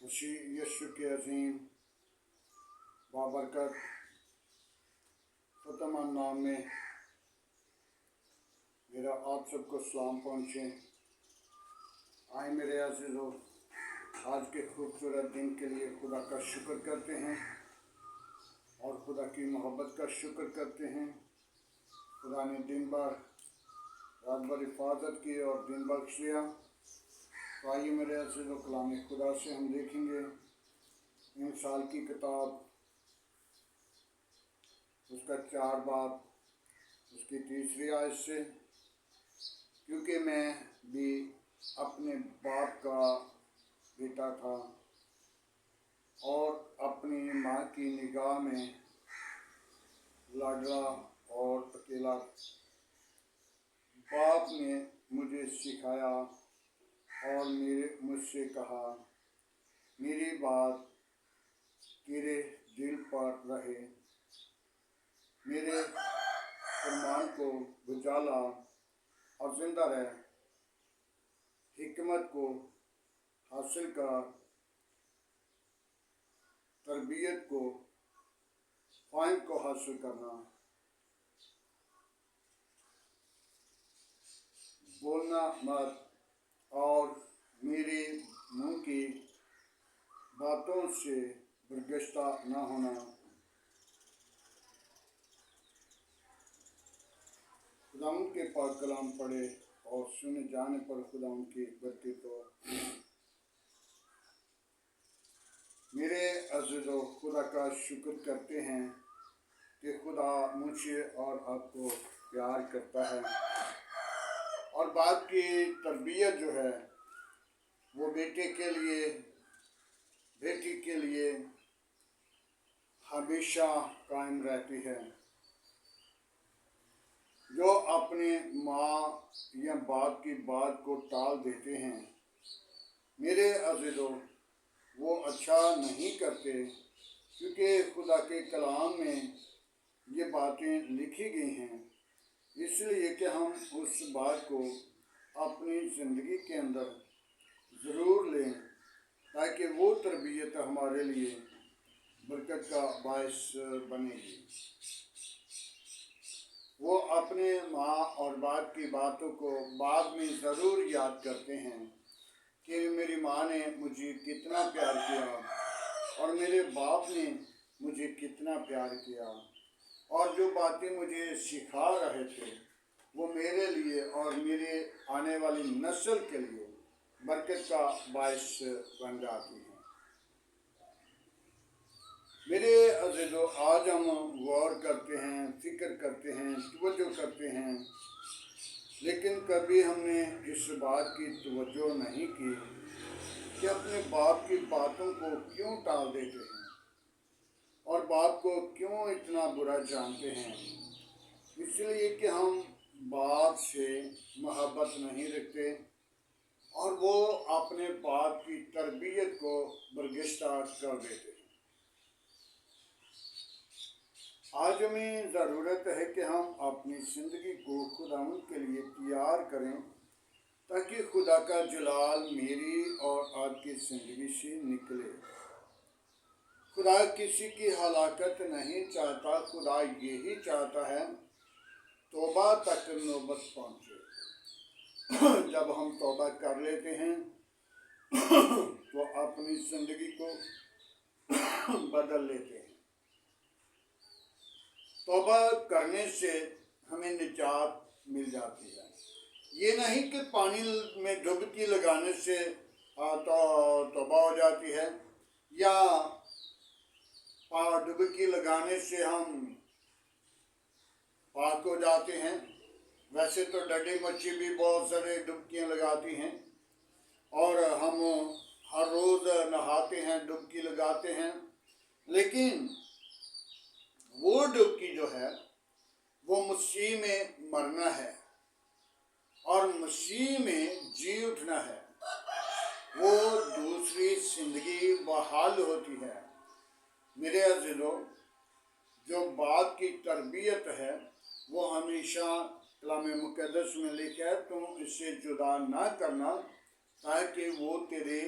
मसीह यीशु के अजीम बाबरकत फ़तमान नाम में मेरा आप सबको सलाम पहुँचे। आए मेरे अज़ीज़ों, आज के खूबसूरत दिन के लिए खुदा का शुक्र करते हैं और खुदा की मोहब्बत का शुक्र करते हैं। खुदा ने दिन भर रात भर हिफाजत की और दिन बख्श दिया। तो आइए मेरे अज़ीज़ों, कलाम खुदा से हम देखेंगे इंसाल की किताब, उसका 4 बाब, उसकी 3री आयत से, क्योंकि मैं भी अपने बाप का बेटा था और अपनी माँ की निगाह में लाडला और अकेला। बाप ने मुझे सिखाया और मुझसे कहा, मेरी बात तेरे दिल पर रहे, मेरे फरमान को बुझाला और जिंदा रह, हिकमत को हासिल कर, तरबियत को, फ़ाहिम को हासिल करना, बोलना मत और मेरे मुँह की बातों से बरगश्ता न होना। खुदावंद के पाक कलाम पढ़े और सुने जाने पर खुदावंद की बरकत हो। मेरे अज़ीज़ों, खुदा का शुक्र करते हैं कि खुदा मुझे और आपको प्यार करता है और बाप की तरबियत जो है वो बेटे के लिए, बेटी के लिए हमेशा कायम रहती है। जो अपने माँ या बाप की बात को टाल देते हैं, मेरे अज़ीज़ों, वो अच्छा नहीं करते, क्योंकि खुदा के कलाम में ये बातें लिखी गई हैं। इसलिए कि हम उस बात को अपनी ज़िंदगी के अंदर ज़रूर लें, ताकि वो तरबियत हमारे लिए बरकत का बायस बनेगी। वो अपने माँ और बाप की बातों को बाद में ज़रूर याद करते हैं कि मेरी माँ ने मुझे कितना प्यार किया और मेरे बाप ने मुझे कितना प्यार किया, और जो बातें मुझे सिखा रहे थे वो मेरे लिए और मेरे आने वाली नस्ल के लिए बरकत का बायस बन जाती है। मेरे अज़ीज़ों, आज हम गौर करते हैं, फिक्र करते हैं, तवज्जो करते हैं, लेकिन कभी हमने इस बात की तवज्जो नहीं की कि अपने बाप की बातों को क्यों टाल देते हैं और बाप को क्यों इतना बुरा जानते हैं। इसलिए कि हम बाप से मोहब्बत नहीं रखते और वो अपने बाप की तरबियत को बरगश्ता कर देते हैं। आज हमें ज़रूरत है कि हम अपनी ज़िंदगी को खुदावंद के लिए तैयार करें, ताकि खुदा का जलाल मेरी और आपकी ज़िंदगी से निकले। खुदा किसी की हलाकत नहीं चाहता, खुदा यही चाहता है तौबा तक नौबत पहुँचे। जब हम तौबा कर लेते हैं तो अपनी ज़िंदगी को बदल लेते हैं। तौबा करने से हमें निजात मिल जाती है। ये नहीं कि पानी में डुबकी लगाने से तो तौबा हो जाती है, या डुबकी लगाने से हम पाक हो जाते हैं। वैसे तो डडी मच्छी भी बहुत सारे डुबकियाँ लगाती हैं और हम हर रोज़ नहाते हैं, डुबकी लगाते हैं, लेकिन वो डुबकी जो है वो मसीह में मरना है और मसीह में जी उठना है। वो दूसरी ज़िंदगी बहाल होती है। मेरे अज़ीज़ों, जो बाप की तरबियत है वो हमेशा कलाम मुक़द्दस में लिखा है, तुम इससे जुदा ना करना ताकि वो तेरे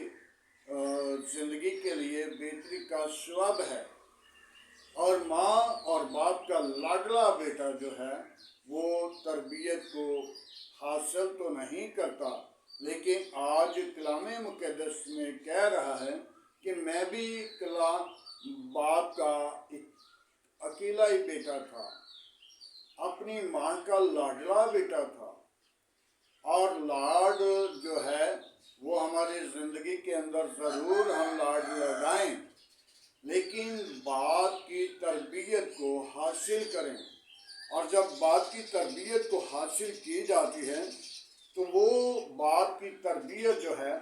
زندگی کے لیے بہتری کا سبب ہے، اور ماں اور باپ کا لاڈلا بیٹا جو ہے وہ تربیت کو حاصل تو نہیں کرتا، لیکن آج کلام مقدس میں کہہ رہا ہے کہ میں بھی باپ کا اکیلا ہی بیٹا تھا، اپنی ماں کا لاڈلا بیٹا تھا، اور لاڈ جو ہے وہ ہماری زندگی کے اندر ضرور ہم لاڈ لگائیں، لیکن باپ کی تربیت کو حاصل کریں، اور جب باپ کی تربیت کو حاصل کی جاتی ہے تو وہ باپ کی تربیت جو ہے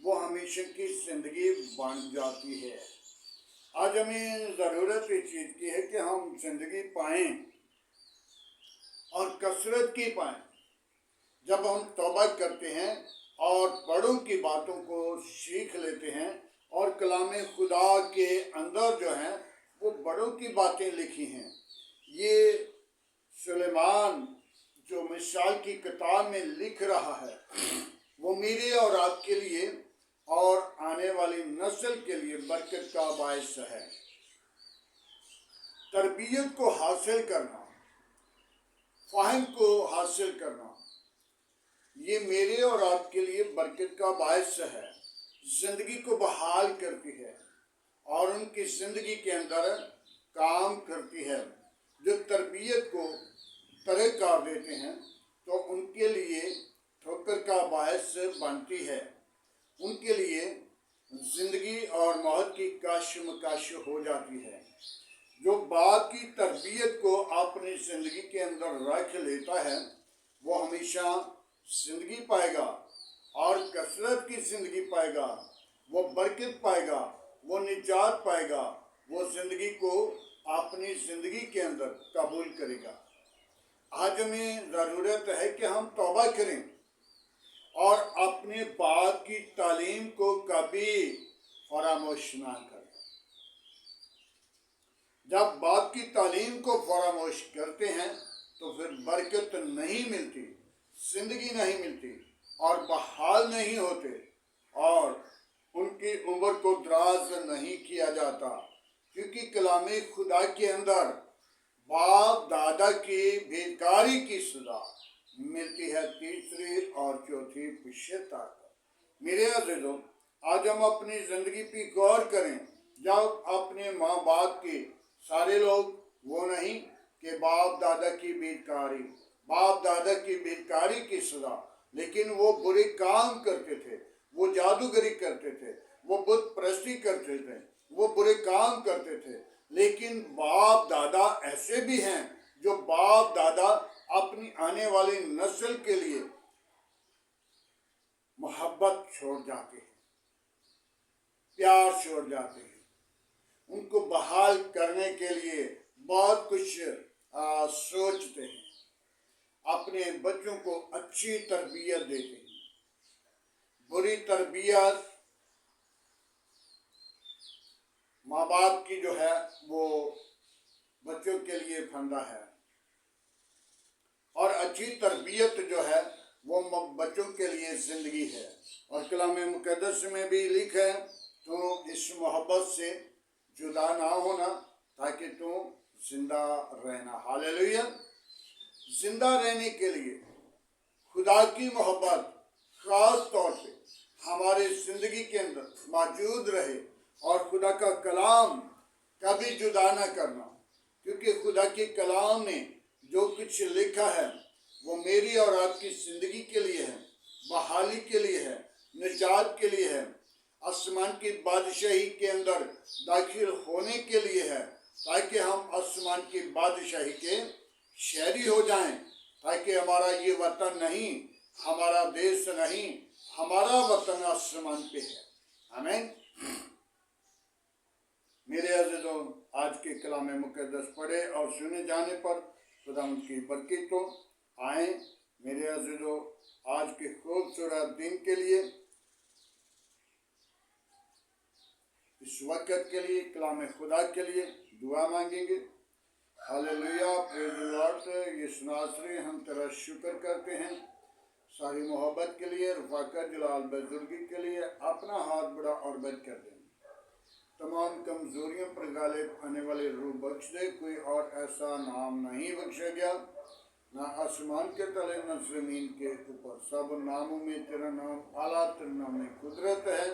وہ ہمیشہ کی زندگی بن جاتی ہے۔ آج ہمیں ضرورت اس چیز کی ہے کہ ہم زندگی پائیں اور کثرت کی پائیں۔ جب ہم توبہ کرتے ہیں اور بڑوں کی باتوں کو سیکھ لیتے ہیں، اور کلام خدا کے اندر جو ہیں وہ بڑوں کی باتیں لکھی ہیں، یہ سلیمان جو مثال کی کتاب میں لکھ رہا ہے وہ میرے اور آپ کے لیے اور آنے والی نسل کے لیے برکت کا باعث ہے۔ تربیت کو حاصل کرنا، فہم کو حاصل کرنا، یہ میرے اور آپ کے لیے برکت کا باعث ہے، زندگی کو بحال کرتی ہے اور ان کی زندگی کے اندر کام کرتی ہے۔ جو تربیت کو ترک کر دیتے ہیں تو ان کے لیے ٹھوکر کا باعث بنتی ہے، ان کے لیے زندگی اور موت کی کشمکش ہو جاتی ہے۔ جو باپ کی تربیت کو اپنی زندگی کے اندر رکھ لیتا ہے وہ ہمیشہ زندگی پائے گا، اور کثرت کی زندگی پائے گا، وہ برکت پائے گا، وہ نجات پائے گا، وہ زندگی کو اپنی زندگی کے اندر قبول کرے گا۔ آج ہمیں ضرورت ہے کہ ہم توبہ کریں اور اپنے باپ کی تعلیم کو کبھی فراموش نہ کریں۔ جب باپ کی تعلیم کو فراموش کرتے ہیں تو پھر برکت نہیں ملتی، زندگی نہیں ملتی، اور بحال نہیں ہوتے، اور ان کی عمر کو دراز نہیں کیا جاتا، کیونکہ کلام خدا کے اندر باپ دادا کی بیکاری کی سزا ملتی ہے، تیسری اور چوتھی پشچاتا۔ میرے عزیزوں، آج ہم اپنی زندگی پہ غور کریں۔ جب اپنے ماں باپ کے سارے لوگ وہ نہیں کہ باپ دادا کی بیکاری کی سزا، لیکن وہ برے کام کرتے تھے، وہ جادوگری کرتے تھے، وہ بت پرستی کرتے تھے، وہ برے کام کرتے تھے، لیکن باپ دادا ایسے بھی ہیں جو باپ دادا اپنی آنے والی نسل کے لیے محبت چھوڑ جاتے ہیں، پیار چھوڑ جاتے ہیں، ان کو بحال کرنے کے لیے بہت کچھ سوچتے ہیں، اپنے بچوں کو اچھی تربیت دیتے ہیں۔ بری تربیت ماں باپ کی جو ہے وہ بچوں کے لیے پھندا ہے، اور اچھی تربیت جو ہے وہ بچوں کے لیے زندگی ہے۔ اور کلام مقدس میں بھی لکھا ہے تو اس محبت سے جدا نہ ہونا تاکہ تم زندہ رہنا۔ ہاللیلویا۔ زندہ رہنے کے لیے خدا کی محبت خاص طور پہ ہمارے زندگی کے اندر موجود رہے، اور خدا کا کلام کبھی جدا نہ کرنا، کیونکہ خدا کے کلام نے جو کچھ لکھا ہے وہ میری اور آپ کی زندگی کے لیے ہے، بحالی کے لیے ہے، نجات کے لیے ہے، آسمان کی بادشاہی کے اندر داخل ہونے کے لیے ہے، تاکہ ہم آسمان کی بادشاہی کے شہری ہو جائیں، تاکہ ہمارا یہ وطن نہیں، ہمارا دیش نہیں، ہمارا وطن آسمان پہ ہے۔ آمین۔ میرے عزیزوں، آج کے کلام مقدس پڑھے اور سنے جانے پر خدا ان کی برکت تو آئیں۔ میرے عزیزوں، آج کے خوبصورت دن کے لیے، اس وقت کے لیے، کلام خدا کے لیے دعا مانگیں گے۔ ہاللیلویا، پریز دی لارڈ۔ یسوع ناصری، ہم تیرا شکر کرتے ہیں، सारी मोहब्बत के लिए, रफ़ाकत, जलाल, बुजुर्गी के लिए अपना हाथ बढ़ा और बद कर दे। तमाम कमजोरियों पर गालिब आने वाले रूह बख्श दे। कोई और ऐसा नाम नहीं बख्शा गया, ना आसमान के तले न जमीन के ऊपर। सब नामों में तेरा नाम आला, तेरा नाम में कुदरत है।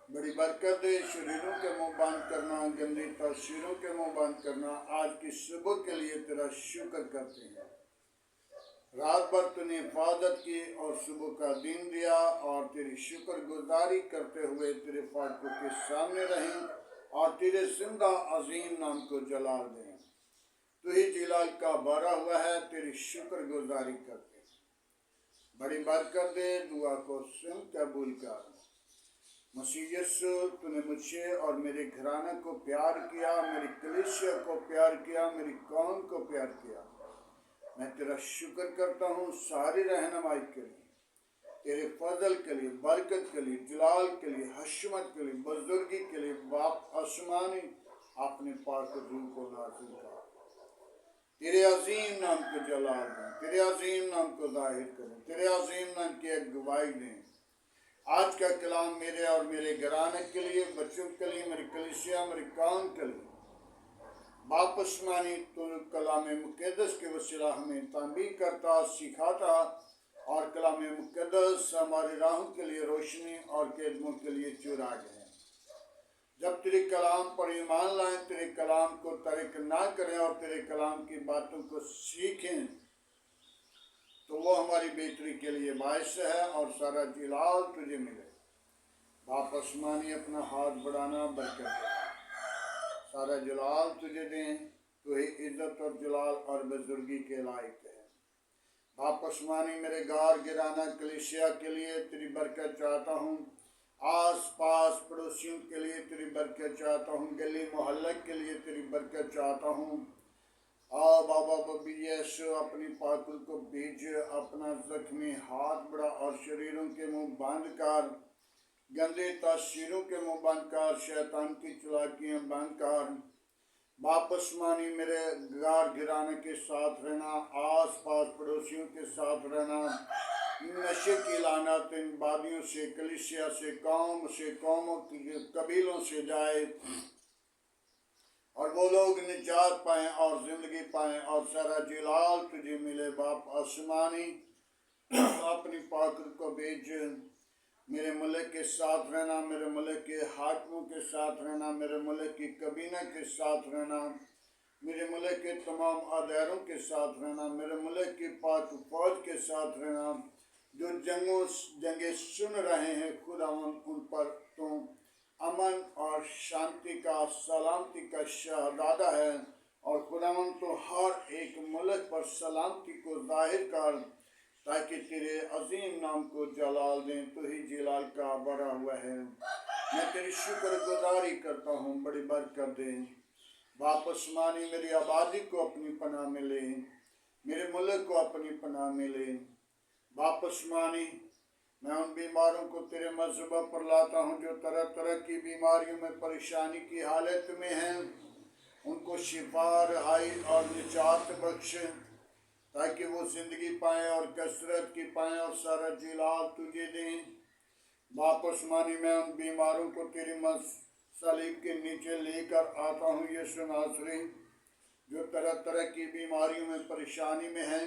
बड़ी बरकत दे। शरीरों के मुंह बंद करना, गंदी तस्वीरों के मुंह बंद करना। आज की सुबह के लिए तेरा शुक्र करते हैं। रात भर तूने हिफाजत की और सुबह का दिन दिया, और तेरी शुक्र गुजारी करते हुए तेरे फाटकों के सामने रहें और तेरे जिंदा अजीम नाम को जलाल दें। तू ही जलाल का भरा हुआ है, तेरी शुक्र गुजारी करते हैं। बड़ी बरकत दे। दुआ को सुन कबूल कर। मसीह यीशु, तूने मुझे और मेरे घराने को प्यार किया, मेरी कलीसिया को प्यार किया, मेरी कौम को प्यार किया। मैं तेरा शुक्र करता हूँ सारी रहनुमाई के लिए, तेरे फजल के लिए, बरकत के लिए, जलाल के लिए, हशमत के लिए, बुजुर्गी के लिए। बाप आसमानी अपने पाक रूह को नाज़िल कर, तेरे अजीम नाम को जलाल दें, तेरे अजीम नाम को जाहिर करें, तेरे अजीम नाम की एक गवाही दें। आज का कलाम मेरे और मेरे घराने के लिए, बच्चों के लिए, मेरी कलीसिया, मेरी कौम के लिए। बाप आसमानी, तो कलाम मुक़द्दस के वसीला हमें ताबीर करता, सिखाता, और कलाम मुक़द्दस हमारे राहों के लिए रोशनी और कदमों के लिए चिराग है। जब तेरे कलाम पर ईमान लाएं, तेरे कलाम को तर्क ना करें और तेरे कलाम की बातों को सीखें, तो वो हमारी बेहतरी के लिए बायस है और सारा जलाल तुझे मिले। बाप आसमानी, अपना हाथ बढ़ाना बरकत दे, सारा जलाल तुझे दें। तो ही इज्जत और जलाल और बुजुर्गी के लायक है। बाप आसमानी, मेरे गार गिराना कलीसिया के लिए तेरी बरकत चाहता हूँ। आस पास पड़ोसियों के लिए तेरी बरकत चाहता हूँ। गली मोहल्ले के लिए तेरी बरकत चाहता हूँ। बाबा बबी यीशु, अपनी पाकुल को भेज, अपना जख्मी हाथ बढ़ा और शरीरों के मुंह बंद कर, गंदे तासीरों के मुंह बंद कर, शैतान की चलाकियाँ बंद कर। बाप आसमानी, मेरे गार घराने के साथ रहना, आस पास पड़ोसियों के साथ रहना, नशे की लानत इन बादियों से, कलीसिया से, कौम से, कौमों के कबीलों से जाए और वो लोग निजात पाएं और जिंदगी पाएं और सारा जलाल तुझे मिले। बाप आसमानी, अपनी पाकर को भेज, मेरे मुल्क के साथ रहना, मेरे मुल्क के हाकिमों के साथ रहना, मेरे मुल्क की कबीना के साथ रहना, मेरे मुल्क के तमाम अदारों के साथ रहना, मेरे मुल्क की पाक फौज के साथ रहना। जो जंगे सुन रहे हैं, खुदा उन पर तो अमन और शांति का, सलामती का शहजादा है, और खुदावन तो हर एक मुल्क पर सलामती को जाहिर कर, ताकि तेरे अजीम नाम को जलाल दें। तो ही जलाल का भरा हुआ है। मैं तेरी शुक्र गुजारी करता हूँ, बड़ी बरकत दे। बाप आसमानी, मेरी आबादी को अपनी पनाह में ले, मेरे मुल्क को अपनी पनाह में ले। बाप आसमानी, मैं उन बीमारों को तेरे मज़हबा पर लाता हूँ जो तरह तरह की बीमारियों में परेशानी की हालत में हैं। उनको शिफा, रहाई और निजात बख्श, ताकि वो जिंदगी पाएँ और कसरत की पाएँ और सारा जलाल तुझे दें। बाप आसमानी, मैं उन बीमारों को तेरे सलीब के नीचे लेकर आता हूँ, यीशु नासरी, जो तरह तरह की बीमारियों में परेशानी में हैं।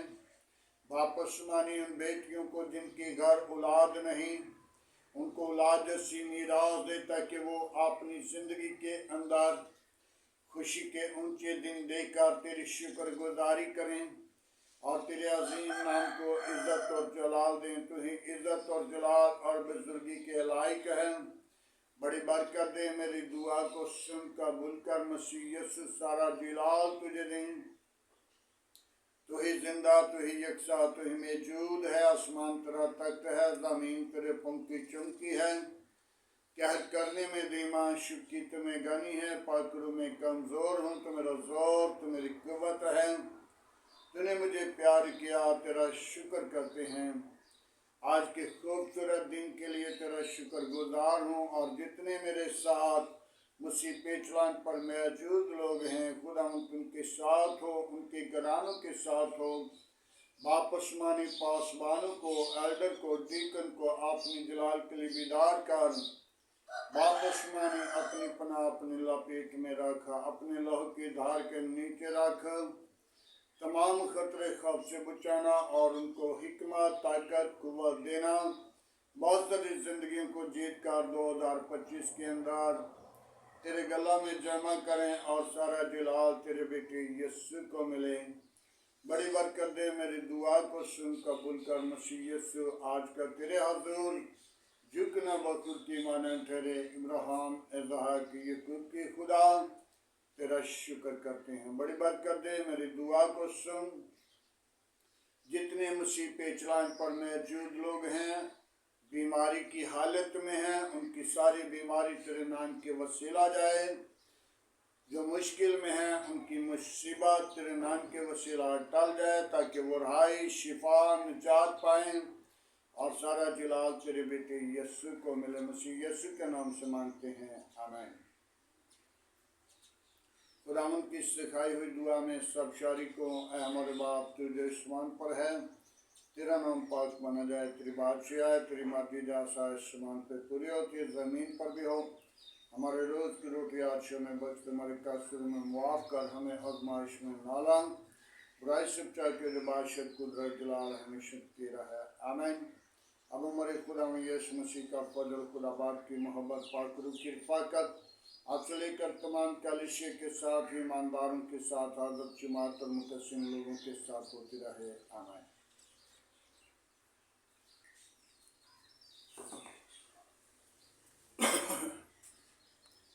बाप आसमानी, उन बेटियों को जिनके घर औलाद नहीं, उनको औलाद जैसी मीरास दे, ताकि वो अपनी जिंदगी के अंदर खुशी के ऊंचे दिन देकर तेरी शुक्र गुजारी करें और तेरे अजीम नाम को इज्जत और जलाल दें। तो ही इज्जत और जलाल और बुजुर्गी के लायक है। बड़ी बरकत दे। मेरी दुआ को सुन कबूल कर। मसीह यीशु, सारा जलाल तुझे दें। तू ही जिंदा, तू ही यकसा, तू ही मौजूद है। आसमान तेरा तख्त है, जमीन तेरे पंख की चमकी है। कहर करने में धीमा, शुक्की तुम्हें गनी है। पाकरू में कमजोर हूँ, तो मेरा जोर, तो मेरी कुव्वत है। तूने मुझे प्यार किया, तेरा शुक्र करते हैं। आज के खूबसूरत दिन के लिए तेरा शुक्र गुजार हूँ, और जितने मेरे साथ मुसीह पेचलान पर मौजूद लोग हैं, खुदा उनके साथ हो, उनके घरानों के साथ हो। बापसमानी पासवानों को, एल्डर को, डीकन को अपनी जलाल के लिए बेदार कर, बापसमानी अपनी पनाह अपनी लपेट में रखा, अपने लहू की धार के नीचे रख, तमाम खतरे खौफ से बचाना और उनको हिकमत, ताकत, कुव्वत देना। बहुत सारी जिंदगियों को जीत कर 2025 के अंदर तेरे गला में जमा करें और सारा जलाल तेरे बेटे यीशु को मिले। बड़ी बरकत दे, मेरी दुआ को सुन कबूल कर मसीह यीशु। आज का तेरे हुजूर झुकना बखूर की मानन ठहरे। इब्राहिम, इसहाक, याकूब की खुदा तेरा शुक्र करते हैं। बड़ी बरकत दे, मेरी दुआ को सुन। जितने मसीह पे चलान पर मौजूद लोग हैं, बीमारी की हालत में हैं, उनकी सारी बीमारी तेरे नाम के वसीला जाए। जो मुश्किल में हैं, उनकी मुसीबत तेरे नाम के वसीला टल जाए, ताकि वो रहाई, शिफा, निजात पाएं और सारा जलाल तेरे बेटे यीशु को मिले। मसीह यीशु के नाम से मांगते हैं, आमीन। खुदावंद की सिखाई हुई दुआ में सब शारी को, ऐ हमारे बाप तू जो आसमान पर है, तेरा नाम पाक माना जाए, तेरी बादशाह आए, तेरी मर्जी जैसा आसमान पे पूरी होती है ज़मीन पर भी हो। हमारे रोज़ की रोटी आज हमें बख्श, हमारे कसूर में मुआफ़ कर, हमें आज़माइश में ना ला, बुराई से बचा के जो बादशाह कुदरत जलाल हमेशा तेरा है, आमीन। अब हमारे खुदा में यीशु मसीह का फजल, खुदा बाप की मोहब्बत, पाक रूह की रफ़ाकत आपसे लेकर तमाम कलीसिया के साथ, ईमानदारों के साथ, हज़रत जमात और मुतसिम लोगों के साथ होती रहे, आमीन।